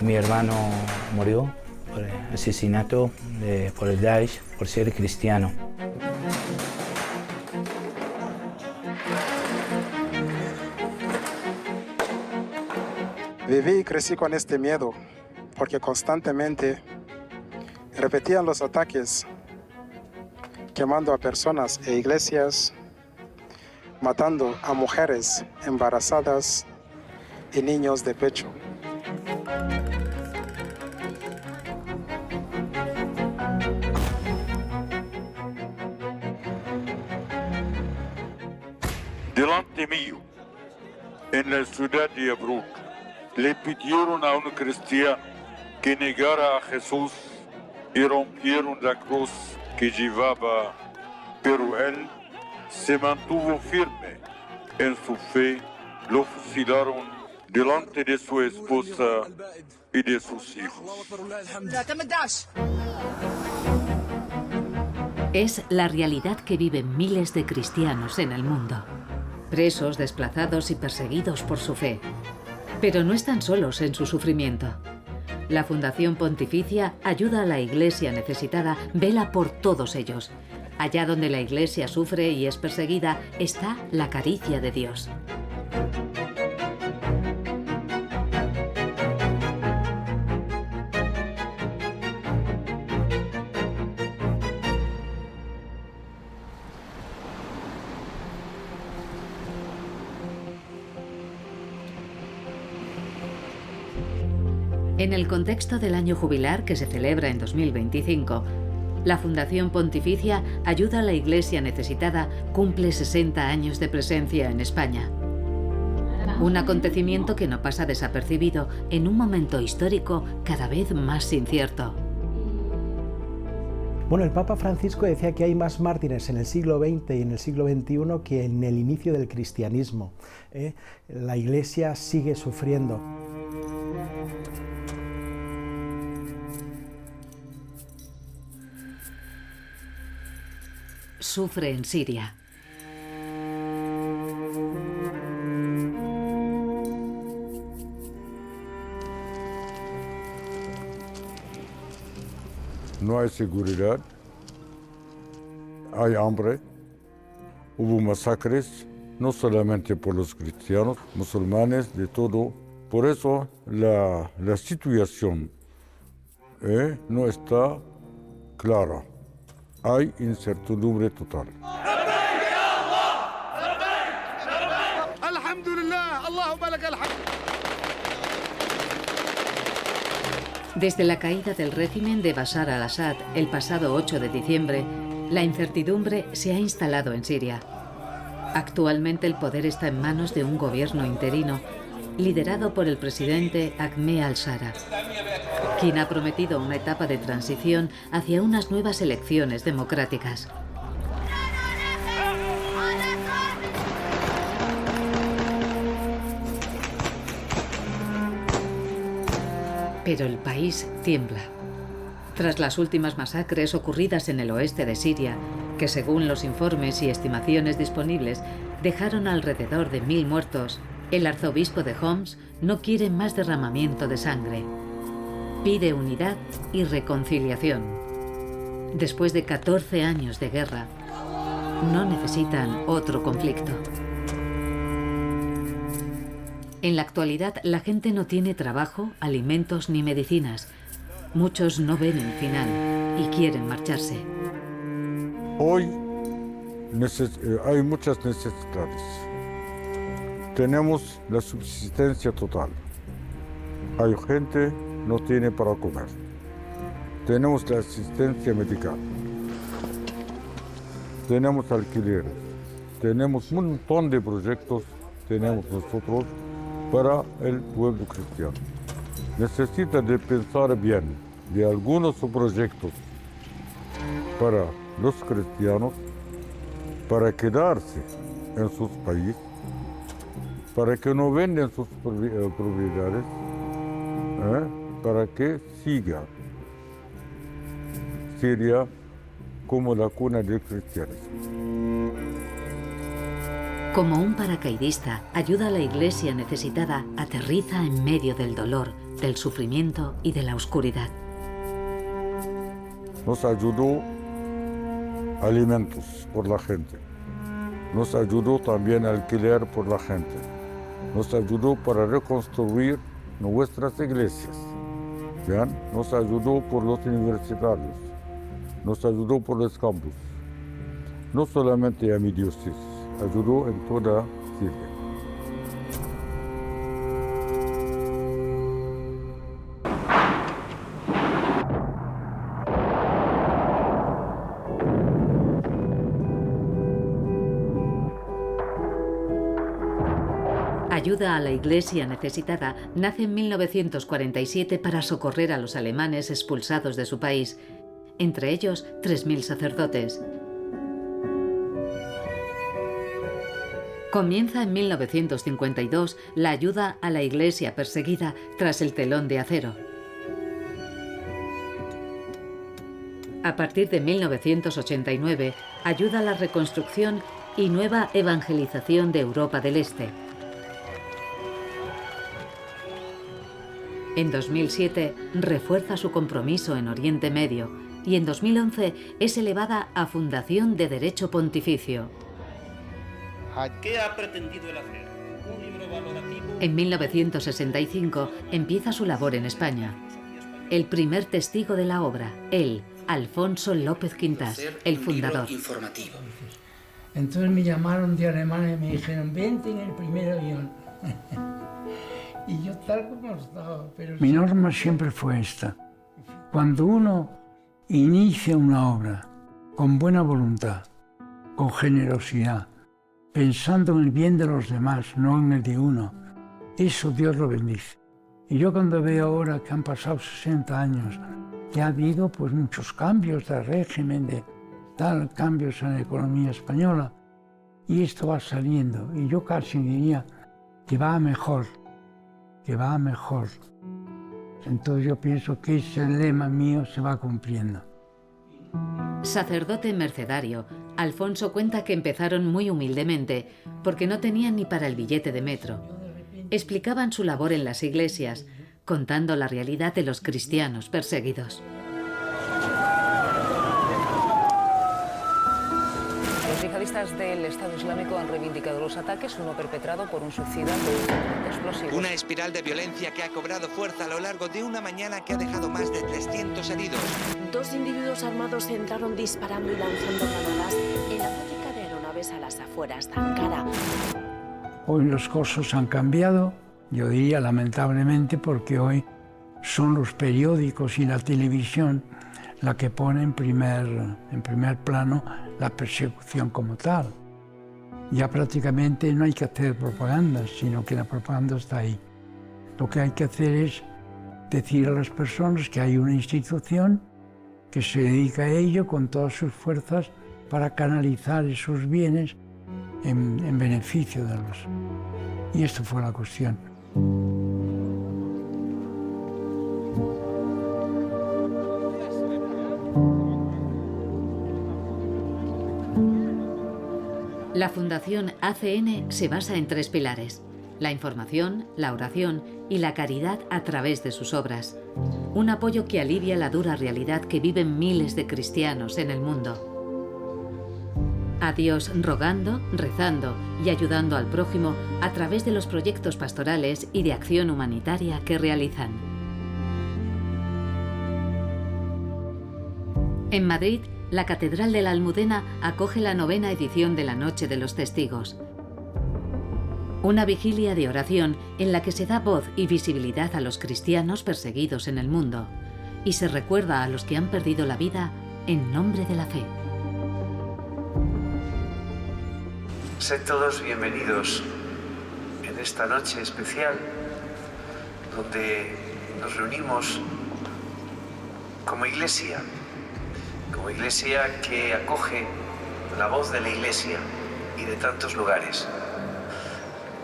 Mi hermano murió por asesinato por el Daesh por ser cristiano. Viví y crecí con este miedo porque constantemente repetían los ataques, quemando a personas e iglesias, matando a mujeres embarazadas y niños de pecho. Delante mío, en la ciudad de Abruk, le pidieron a un cristiano que negara a Jesús y rompieron la cruz que llevaba, pero él se mantuvo firme en su fe. Lo fusilaron delante de su esposa y de sus hijos. Es la realidad que viven miles de cristianos en el mundo, presos, desplazados y perseguidos por su fe. Pero no están solos en su sufrimiento. La Fundación Pontificia Ayuda a la Iglesia Necesitada vela por todos ellos. Allá donde la Iglesia sufre y es perseguida, está la caricia de Dios. En el contexto del año jubilar que se celebra en 2025, la Fundación Pontificia Ayuda a la Iglesia Necesitada cumple 60 años de presencia en España. Un acontecimiento que no pasa desapercibido en un momento histórico cada vez más incierto. Bueno, el Papa Francisco decía que hay más mártires en el siglo XX y en el siglo XXI que en el inicio del cristianismo. La Iglesia sigue sufriendo. Sufre en Siria. No hay seguridad, hay hambre, hubo masacres, no solamente por los cristianos, musulmanes, de todo. Por eso la situación no está clara. Hay incertidumbre total. Desde la caída del régimen de Bashar al-Assad el pasado 8 de diciembre, la incertidumbre se ha instalado en Siria. Actualmente el poder está en manos de un gobierno interino, liderado por el presidente Ahmed al-Shara, quien ha prometido una etapa de transición hacia unas nuevas elecciones democráticas. Pero el país tiembla. Tras las últimas masacres ocurridas en el oeste de Siria, que según los informes y estimaciones disponibles dejaron alrededor de 1000 muertos, el arzobispo de Homs no quiere más derramamiento de sangre. Pide unidad y reconciliación. Después de 14 años de guerra, no necesitan otro conflicto. En la actualidad, la gente no tiene trabajo, alimentos ni medicinas. Muchos no ven el final y quieren marcharse. Hoy hay muchas necesidades. Tenemos la subsistencia total. Hay gente que no tiene para comer. Tenemos la asistencia médica. Tenemos alquileres. Tenemos un montón de proyectos, tenemos nosotros para el pueblo cristiano. Necesita de pensar bien de algunos proyectos para los cristianos para quedarse en sus países, para que no vendan sus propiedades, para que siga Siria como la cuna del cristianismo. Como un paracaidista, ayuda a la iglesia necesitada, aterriza en medio del dolor, del sufrimiento y de la oscuridad. Nos ayudó alimentos por la gente. Nos ayudó también a alquiler por la gente. Nos ayudó para reconstruir nuestras iglesias. ¿Vean? Nos ayudó por los universitarios. Nos ayudó por los campus. No solamente a mi diócesis, ayudó en toda Siria. Ayuda a la iglesia necesitada nace en 1947 para socorrer a los alemanes expulsados de su país, entre ellos 3.000 sacerdotes. Comienza en 1952 la ayuda a la iglesia perseguida tras el telón de acero. A partir de 1989, ayuda a la reconstrucción y nueva evangelización de Europa del Este. En 2007 refuerza su compromiso en Oriente Medio y en 2011 es elevada a Fundación de Derecho Pontificio. ¿Qué ha pretendido él hacer? Un libro valorativo. En 1965 empieza su labor en España. El primer testigo de la obra, él, Alfonso López Quintás, el fundador. Informativo. Entonces me llamaron de Alemania y me dijeron, vente en el primer avión. Y yo tal como estaba, pero... Mi norma siempre fue esta. Cuando uno inicia una obra con buena voluntad, con generosidad, pensando en el bien de los demás, no en el de uno, eso Dios lo bendice. Y yo cuando veo ahora que han pasado 60 años, que ha habido pues muchos cambios de régimen, de tal, cambios en la economía española, y esto va saliendo, y yo casi diría que va a mejor, que va a mejor. Entonces yo pienso que ese lema mío se va cumpliendo. Sacerdote mercedario, Alfonso cuenta que empezaron muy humildemente, porque no tenían ni para el billete de metro. Explicaban su labor en las iglesias, contando la realidad de los cristianos perseguidos. Los yihadistas del Estado Islámico han reivindicado los ataques, uno perpetrado por un suicida con explosivos. Una espiral de violencia que ha cobrado fuerza a lo largo de una mañana que ha dejado más de 300 heridos. Dos individuos armados entraron disparando y lanzando granadas en la fábrica de aeronaves a las afueras de Ankara. Hoy las cosas han cambiado, yo diría lamentablemente, porque hoy son los periódicos y la televisión la que pone en primer plano la persecución como tal. Ya prácticamente no hay que hacer propaganda, sino que la propaganda está ahí. Lo que hay que hacer es decir a las personas que hay una institución que se dedica a ello con todas sus fuerzas para canalizar esos bienes en beneficio de los... Y esto fue la cuestión. La Fundación ACN se basa en 3 pilares: la información, la oración y la caridad a través de sus obras. Un apoyo que alivia la dura realidad que viven miles de cristianos en el mundo. A Dios rogando, rezando y ayudando al prójimo a través de los proyectos pastorales y de acción humanitaria que realizan. En Madrid, la Catedral de la Almudena acoge la 9ª edición de la Noche de los Testigos. Una vigilia de oración en la que se da voz y visibilidad a los cristianos perseguidos en el mundo y se recuerda a los que han perdido la vida en nombre de la fe. Sed todos bienvenidos en esta noche especial donde nos reunimos como iglesia que acoge la voz de la Iglesia y de tantos lugares.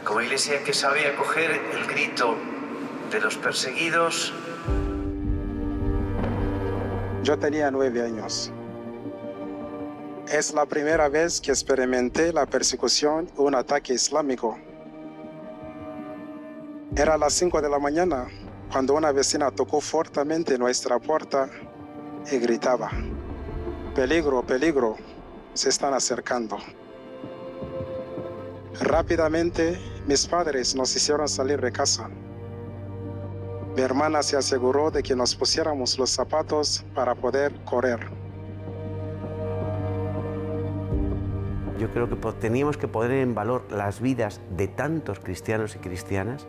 Como Iglesia que sabe acoger el grito de los perseguidos. Yo tenía 9 años. Es la primera vez que experimenté la persecución y un ataque islámico. Era las 5 de la mañana cuando una vecina tocó fuertemente nuestra puerta y gritaba: "Peligro, peligro, se están acercando". Rápidamente, mis padres nos hicieron salir de casa. Mi hermana se aseguró de que nos pusiéramos los zapatos para poder correr. Yo creo que teníamos que poner en valor las vidas de tantos cristianos y cristianas,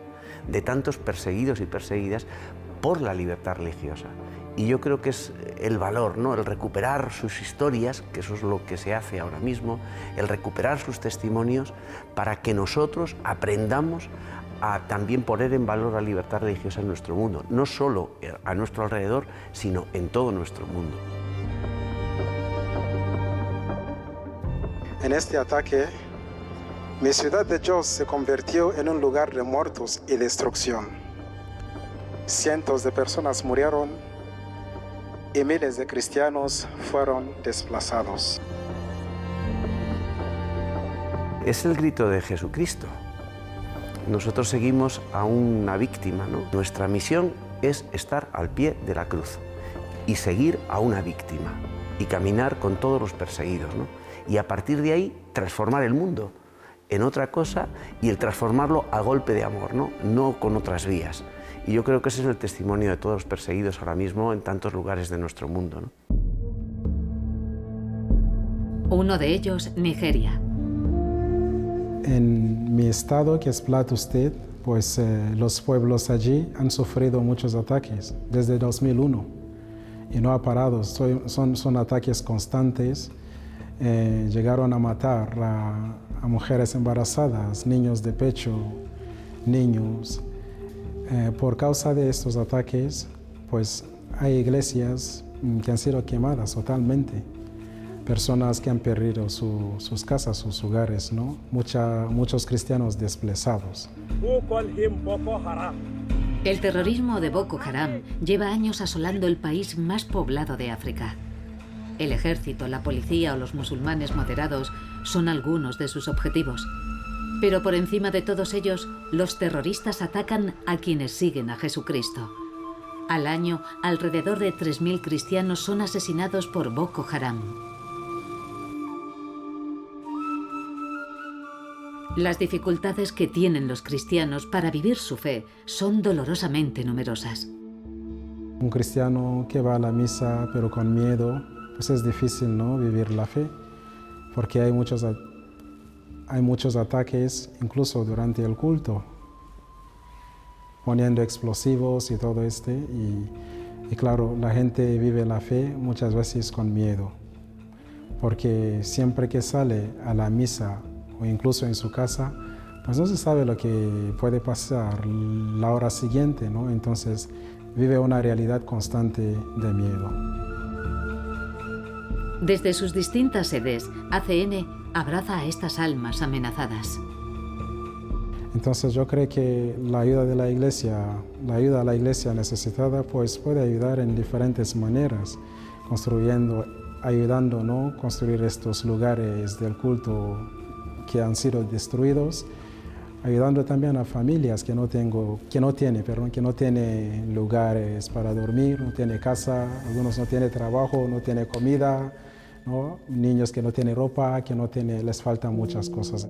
de tantos perseguidos y perseguidas por la libertad religiosa. Y yo creo que es el valor, ¿no? El recuperar sus historias, que eso es lo que se hace ahora mismo, el recuperar sus testimonios para que nosotros aprendamos a también poner en valor la libertad religiosa en nuestro mundo, no solo a nuestro alrededor, sino en todo nuestro mundo. En este ataque, mi ciudad de Jos se convirtió en un lugar de muertos y destrucción. Cientos de personas murieron y miles de cristianos fueron desplazados. Es el grito de Jesucristo. Nosotros seguimos a una víctima, ¿no? Nuestra misión es estar al pie de la cruz y seguir a una víctima y caminar con todos los perseguidos, ¿no? Y a partir de ahí transformar el mundo en otra cosa y el transformarlo a golpe de amor, ¿no? No con otras vías. Y yo creo que ese es el testimonio de todos los perseguidos ahora mismo en tantos lugares de nuestro mundo, ¿no? Uno de ellos, Nigeria. En mi estado, que es Plateau State, pues los pueblos allí han sufrido muchos ataques desde 2001 y no ha parado. Son ataques constantes. Llegaron a matar a mujeres embarazadas, niños de pecho, niños. Por causa de estos ataques, pues hay iglesias que han sido quemadas totalmente. Personas que han perdido sus casas, sus hogares, ¿no? Muchos cristianos desplazados. El terrorismo de Boko Haram lleva años asolando el país más poblado de África. El ejército, la policía o los musulmanes moderados son algunos de sus objetivos. Pero por encima de todos ellos, los terroristas atacan a quienes siguen a Jesucristo. Al año, alrededor de 3.000 cristianos son asesinados por Boko Haram. Las dificultades que tienen los cristianos para vivir su fe son dolorosamente numerosas. Un cristiano que va a la misa pero con miedo, pues es difícil, ¿no?, vivir la fe, porque hay muchos ataques, incluso durante el culto, poniendo explosivos y todo y claro, la gente vive la fe muchas veces con miedo, porque siempre que sale a la misa o incluso en su casa, pues no se sabe lo que puede pasar la hora siguiente, ¿no? Entonces vive una realidad constante de miedo. Desde sus distintas sedes, ACN abraza a estas almas amenazadas. Entonces yo creo que la ayuda a la iglesia necesitada, pues puede ayudar en diferentes maneras, ayudando, ¿no?, construir estos lugares del culto que han sido destruidos, ayudando también a familias que no tienen lugares para dormir, no tienen casa, algunos no tienen trabajo, no tienen comida, ¿no?, niños que no tienen ropa, les faltan muchas cosas.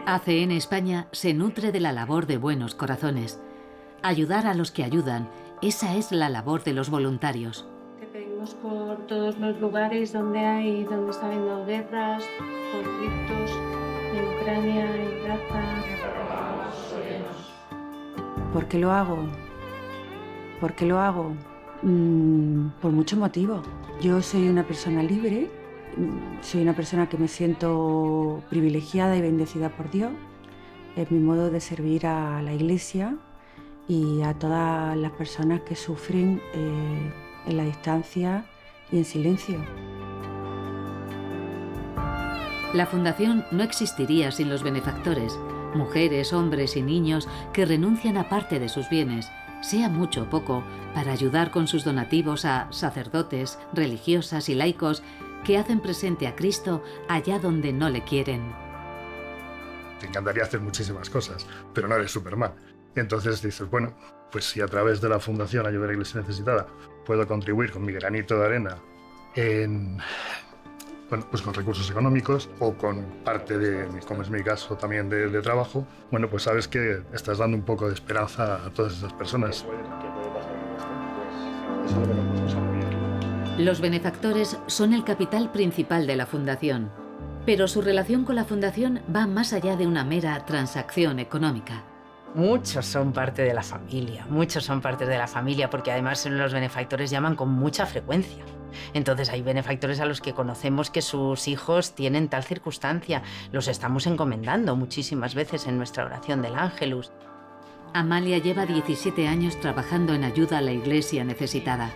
ACN España se nutre de la labor de buenos corazones. Ayudar a los que ayudan, esa es la labor de los voluntarios. Que pedimos por todos los lugares donde está habiendo guerras, conflictos, en Ucrania, en Gaza. ¿Por qué lo hago? ¿Por qué lo hago? Por mucho motivo. Yo soy una persona libre. Soy una persona que me siento privilegiada y bendecida por Dios es mi modo de servir a la Iglesia y a todas las personas que sufren en la distancia y en silencio. La fundación no existiría sin los benefactores, mujeres, hombres y niños que renuncian a parte de sus bienes, sea mucho o poco, para ayudar con sus donativos a sacerdotes, religiosas y laicos que hacen presente a Cristo allá donde no le quieren. Te encantaría hacer muchísimas cosas, pero no eres Superman. Y entonces dices, bueno, pues si a través de la Fundación Ayudar a la Iglesia Necesitada puedo contribuir con mi granito de arena pues con recursos económicos o con parte de, como es mi caso también de trabajo, bueno, pues sabes que estás dando un poco de esperanza a todas esas personas. Los benefactores son el capital principal de la Fundación, pero su relación con la Fundación va más allá de una mera transacción económica. Muchos son parte de la familia, porque además los benefactores llaman con mucha frecuencia. Entonces hay benefactores a los que conocemos que sus hijos tienen tal circunstancia. Los estamos encomendando muchísimas veces en nuestra oración del Ángelus. Amalia lleva 17 años trabajando en ayuda a la Iglesia necesitada.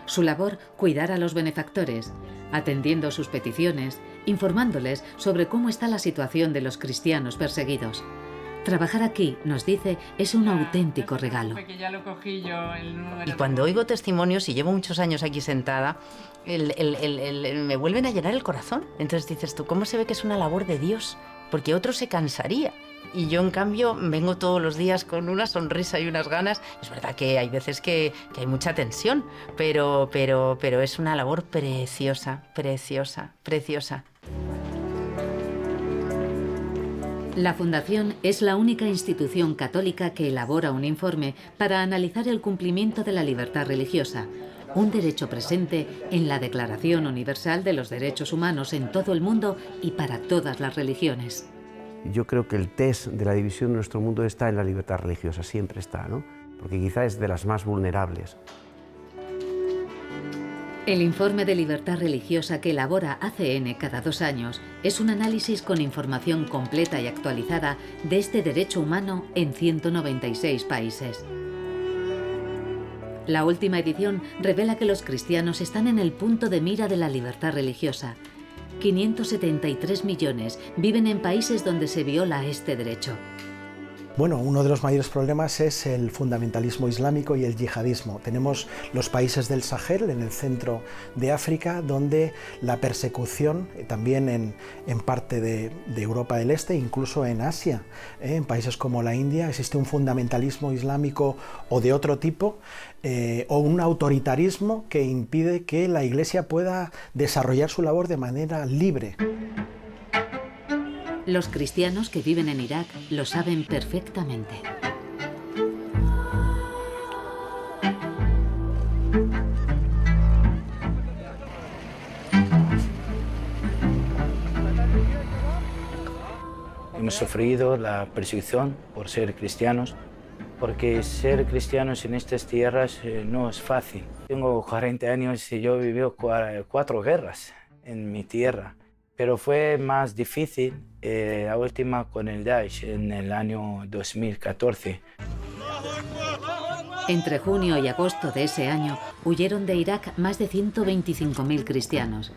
Su labor, cuidar a los benefactores, atendiendo sus peticiones, informándoles sobre cómo está la situación de los cristianos perseguidos. Trabajar aquí, nos dice, es un auténtico regalo. Y cuando oigo testimonios, y llevo muchos años aquí sentada, me vuelven a llenar el corazón. Entonces dices tú, ¿cómo se ve que es una labor de Dios? Porque otro se cansaría. Y yo, en cambio, vengo todos los días con una sonrisa y unas ganas. Es verdad que hay veces que hay mucha tensión, pero es una labor preciosa, preciosa, preciosa. La Fundación es la única institución católica que elabora un informe para analizar el cumplimiento de la libertad religiosa, un derecho presente en la Declaración Universal de los Derechos Humanos en todo el mundo y para todas las religiones. Yo creo que el test de la división de nuestro mundo está en la libertad religiosa, siempre está, ¿no? Porque quizá es de las más vulnerables. El informe de libertad religiosa que elabora ACN cada 2 años es un análisis con información completa y actualizada de este derecho humano en 196 países. La última edición revela que los cristianos están en el punto de mira de la libertad religiosa. 573 millones viven en países donde se viola este derecho. Bueno, uno de los mayores problemas es el fundamentalismo islámico y el yihadismo. Tenemos los países del Sahel, en el centro de África, donde la persecución, también en parte de Europa del Este, incluso en Asia, en países como la India, existe un fundamentalismo islámico o de otro tipo, o un autoritarismo que impide que la Iglesia pueda desarrollar su labor de manera libre. Los cristianos que viven en Irak lo saben perfectamente. Hemos sufrido la persecución por ser cristianos, porque ser cristianos en estas tierras no es fácil. Tengo 40 años y yo he vivido 4 guerras en mi tierra. Pero fue más difícil la última con el Daesh en el año 2014. Entre junio y agosto de ese año huyeron de Irak más de 125.000 cristianos.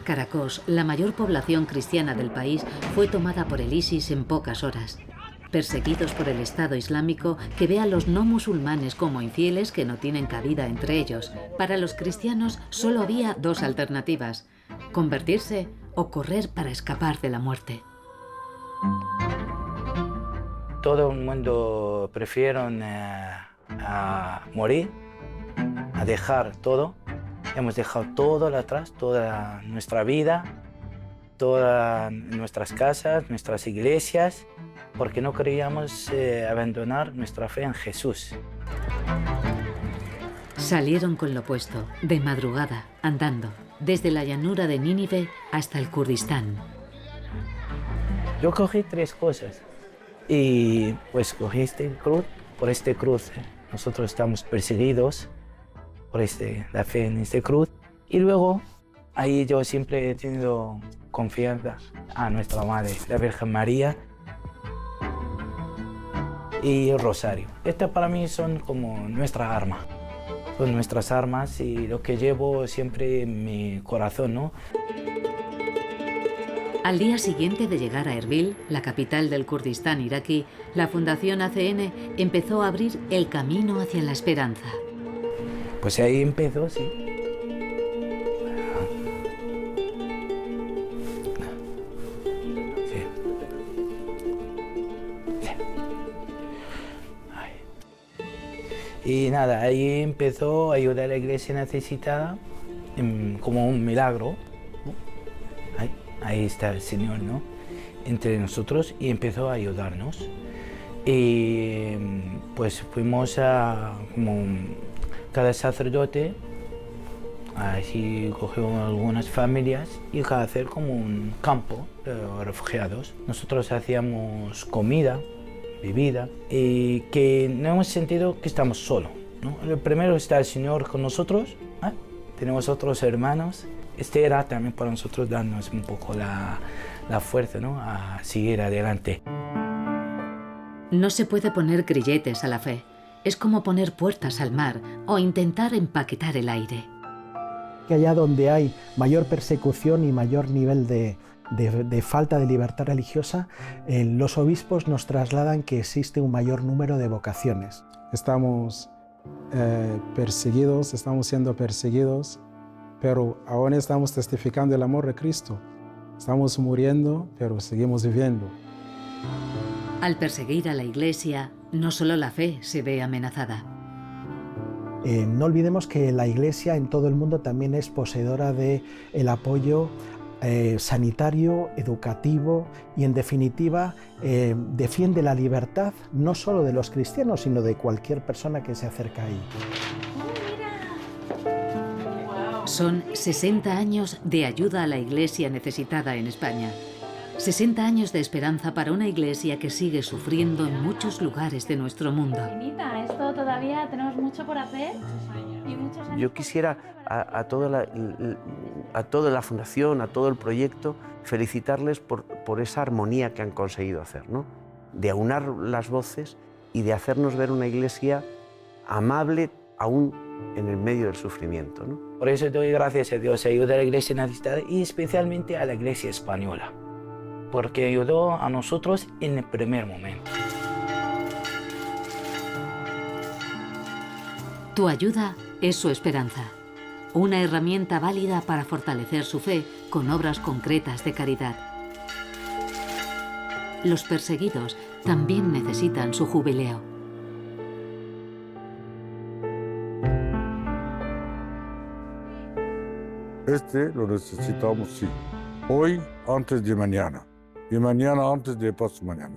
Caracos, la mayor población cristiana del país, fue tomada por el ISIS en pocas horas. Perseguidos por el Estado Islámico, que ve a los no musulmanes como infieles que no tienen cabida entre ellos. Para los cristianos solo había 2 alternativas: convertirse o correr para escapar de la muerte. Todo el mundo prefiere a morir, a dejar todo. Hemos dejado todo atrás, toda nuestra vida, todas nuestras casas, nuestras iglesias, porque no queríamos abandonar nuestra fe en Jesús. Salieron con lo opuesto, de madrugada, andando, desde la llanura de Nínive hasta el Kurdistán. Yo cogí 3 cosas y pues cogí por este cruz. Nosotros estamos perseguidos por la fe en este cruz, y luego ahí yo siempre he tenido confianza a nuestra Madre, la Virgen María. y el rosario. Estas para mí son como nuestra arma. Son nuestras armas y lo que llevo siempre en mi corazón, ¿no? Al día siguiente de llegar a Erbil, la capital del Kurdistán iraquí, la Fundación ACN empezó a abrir el camino hacia la esperanza. Pues ahí empezó, sí. Y nada, ahí empezó a ayudar a la iglesia necesitada como un milagro. Ahí está el Señor, ¿no? Entre nosotros y empezó a ayudarnos. Y pues fuimos a, como cada sacerdote, así cogió algunas familias y a hacer como un campo de refugiados. Nosotros hacíamos comida, bebida, y que no hemos sentido que estamos solos, ¿no? Primero está el Señor con nosotros, tenemos otros hermanos. Este era también para nosotros darnos un poco la fuerza, ¿no? A seguir adelante. No se puede poner grilletes a la fe. Es como poner puertas al mar o intentar empaquetar el aire. Que allá donde hay mayor persecución y mayor nivel de falta de libertad religiosa, los obispos nos trasladan que existe un mayor número de vocaciones. Estamos perseguidos, estamos siendo perseguidos, pero aún estamos testificando el amor de Cristo. Estamos muriendo, pero seguimos viviendo. Al perseguir a la Iglesia, no solo la fe se ve amenazada. No olvidemos que la Iglesia en todo el mundo también es poseedora del apoyo sanitario, educativo y, en definitiva, defiende la libertad no solo de los cristianos, sino de cualquier persona que se acerca ahí. Son 60 años de ayuda a la Iglesia necesitada en España. 60 años de esperanza para una Iglesia que sigue sufriendo en muchos lugares de nuestro mundo. Esto todavía tenemos mucho por hacer. Y muchos años. Yo quisiera a toda la fundación, a todo el proyecto, felicitarles por esa armonía que han conseguido hacer, ¿no? De aunar las voces y de hacernos ver una Iglesia amable aún en el medio del sufrimiento, ¿no? Por eso doy gracias a Dios, ayuda a la Iglesia necesitada y especialmente a la Iglesia española, porque ayudó a nosotros en el primer momento. Tu ayuda es su esperanza, una herramienta válida para fortalecer su fe con obras concretas de caridad. Los perseguidos también necesitan su jubileo. Este lo necesitamos, sí. Hoy antes de mañana y mañana antes de pasado mañana.